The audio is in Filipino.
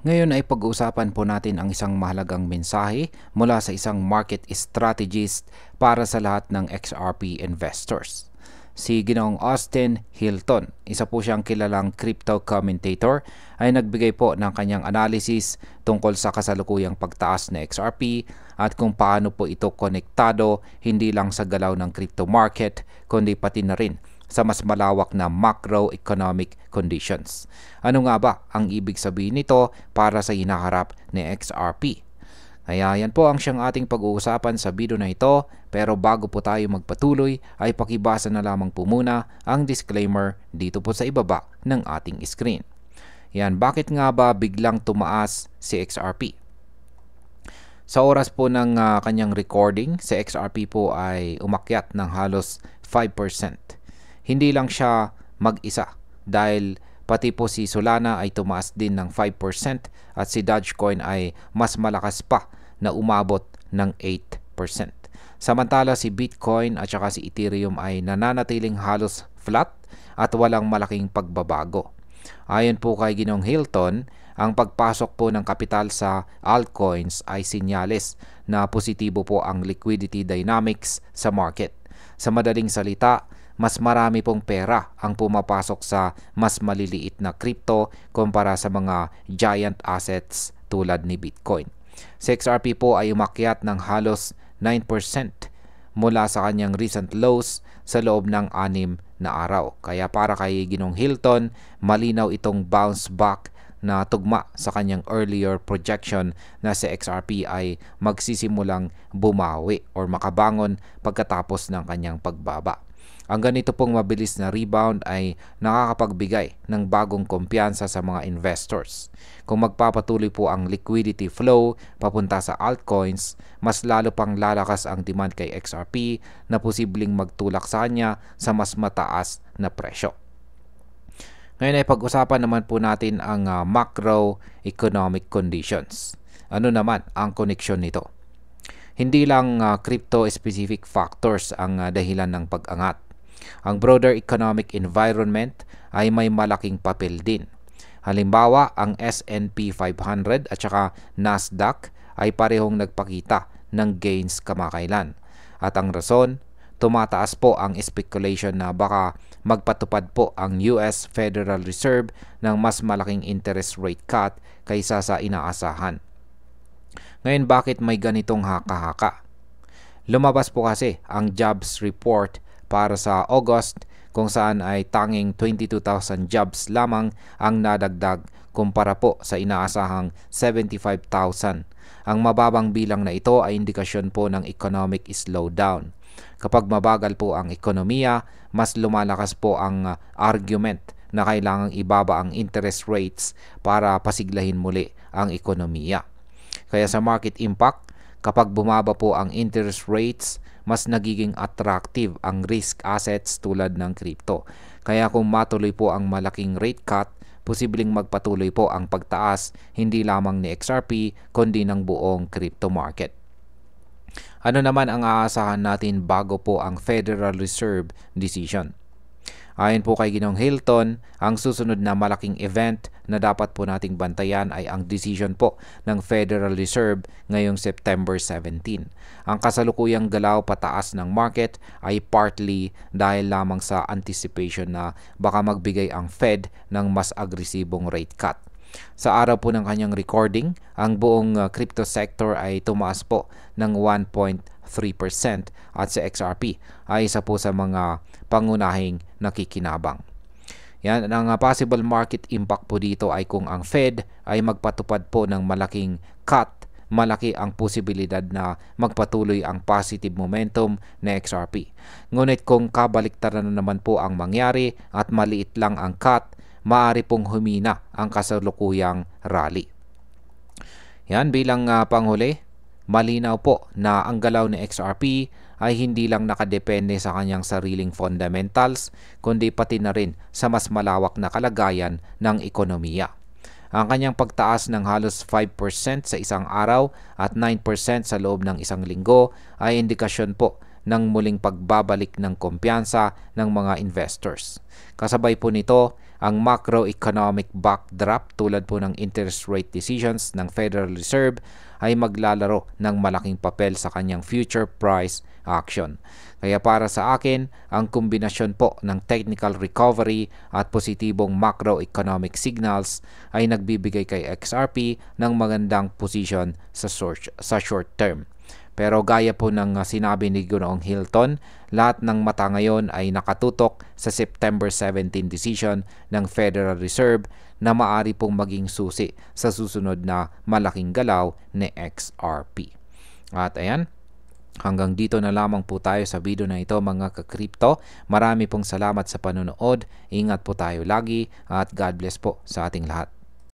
Ngayon ay pag-uusapan po natin ang isang mahalagang mensahe mula sa isang market strategist para sa lahat ng XRP investors. Si Ginoong Austin Hilton, isa po siyang kilalang crypto commentator, ay nagbigay po ng kanyang analysis tungkol sa kasalukuyang pagtaas na XRP at kung paano po ito konektado hindi lang sa galaw ng crypto market kundi pati na rin sa mas malawak na macroeconomic conditions. Ano nga ba ang ibig sabihin nito para sa hinaharap ni XRP? Kaya yan po ang siyang ating pag-uusapan sa video na ito, pero bago po tayo magpatuloy ay pakibasa na lamang po muna ang disclaimer dito po sa ibaba ng ating screen. Yan, bakit nga ba biglang tumaas si XRP? Sa oras po ng kanyang recording, si XRP po ay umakyat ng halos 5%. Hindi lang siya mag-isa dahil pati po si Solana ay tumaas din ng 5% at si Dogecoin ay mas malakas pa na umabot ng 8%. Samantala si Bitcoin at saka si Ethereum ay nananatiling halos flat at walang malaking pagbabago. Ayon po kay Ginoong Hilton, ang pagpasok po ng kapital sa altcoins ay sinyales na positibo po ang liquidity dynamics sa market. Sa madaling salita, mas marami pong pera ang pumapasok sa mas maliliit na crypto kumpara sa mga giant assets tulad ni Bitcoin. Si XRP po ay umakyat ng halos 9% mula sa kanyang recent lows sa loob ng 6 na araw. Kaya para kay Ginoong Hilton, malinaw itong bounce back na tugma sa kanyang earlier projection na si XRP ay magsisimulang bumawi or makabangon pagkatapos ng kanyang pagbaba. Ang ganito pong mabilis na rebound ay nakakapagbigay ng bagong kumpiyansa sa mga investors. Kung magpapatuloy po ang liquidity flow papunta sa altcoins, mas lalo pang lalakas ang demand kay XRP na posibleng magtulak sa kanya sa mas mataas na presyo. Ngayon ay pag-usapan naman po natin ang macroeconomic conditions. Ano naman ang koneksyon nito? Hindi lang crypto-specific factors ang dahilan ng pag-angat. Ang broader economic environment ay may malaking papel din. Halimbawa, ang S&P 500 at saka Nasdaq ay parehong nagpakita ng gains kamakailan. At ang rason, tumataas po ang speculation na baka magpatupad po ang US Federal Reserve ng mas malaking interest rate cut kaysa sa inaasahan. Ngayon, bakit may ganitong haka-haka? Lumabas po kasi ang jobs report para sa August kung saan ay tanging 22,000 jobs lamang ang nadagdag kumpara po sa inaasahang 75,000. Ang mababang bilang na ito ay indikasyon po ng economic slowdown. Kapag mabagal po ang ekonomiya, mas lumalakas po ang argument na kailangang ibaba ang interest rates para pasiglahin muli ang ekonomiya. Kaya sa market impact, kapag bumaba po ang interest rates, mas nagiging attractive ang risk assets tulad ng crypto. Kaya kung matuloy po ang malaking rate cut, posibleng magpatuloy po ang pagtaas hindi lamang ni XRP kundi ng buong crypto market. Ano naman ang aasahan natin bago po ang Federal Reserve decision? Ayon po kay Ginoong Hilton, ang susunod na malaking event na dapat po nating bantayan ay ang decision po ng Federal Reserve ngayong September 17. Ang kasalukuyang galaw pataas ng market ay partly dahil lamang sa anticipation na baka magbigay ang Fed ng mas agresibong rate cut. Sa araw po ng kanyang recording, ang buong crypto sector ay tumaas po ng 1.3% at sa XRP ay isa po sa mga pangunahing nakikinabang. Yan, ang possible market impact po dito ay kung ang Fed ay magpatupad po ng malaking cut, malaki ang posibilidad na magpatuloy ang positive momentum na XRP. Ngunit kung kabaliktaran na naman po ang mangyari at maliit lang ang cut, maaari pong humina ang kasalukuyang rally. Yan, bilang panghuli, malinaw po na ang galaw ni XRP ay hindi lang nakadepende sa kanyang sariling fundamentals, kundi pati na rin sa mas malawak na kalagayan ng ekonomiya. Ang kanyang pagtaas ng halos 5% sa isang araw at 9% sa loob ng isang linggo ay indikasyon po ng muling pagbabalik ng kumpiyansa ng mga investors. Kasabay po nito ang macroeconomic backdrop tulad po ng interest rate decisions ng Federal Reserve ay maglalaro ng malaking papel sa kanyang future price action. Kaya para sa akin, ang kombinasyon po ng technical recovery at positibong macroeconomic signals ay nagbibigay kay XRP ng magandang position sa short term. Pero gaya po ng sinabi ni Ginoong Hilton, lahat ng mata ngayon ay nakatutok sa September 17 decision ng Federal Reserve na maari pong maging susi sa susunod na malaking galaw ni XRP. At ayan, hanggang dito na lamang po tayo sa video na ito mga ka-crypto. Marami pong salamat sa panonood. Ingat po tayo lagi at God bless po sa ating lahat.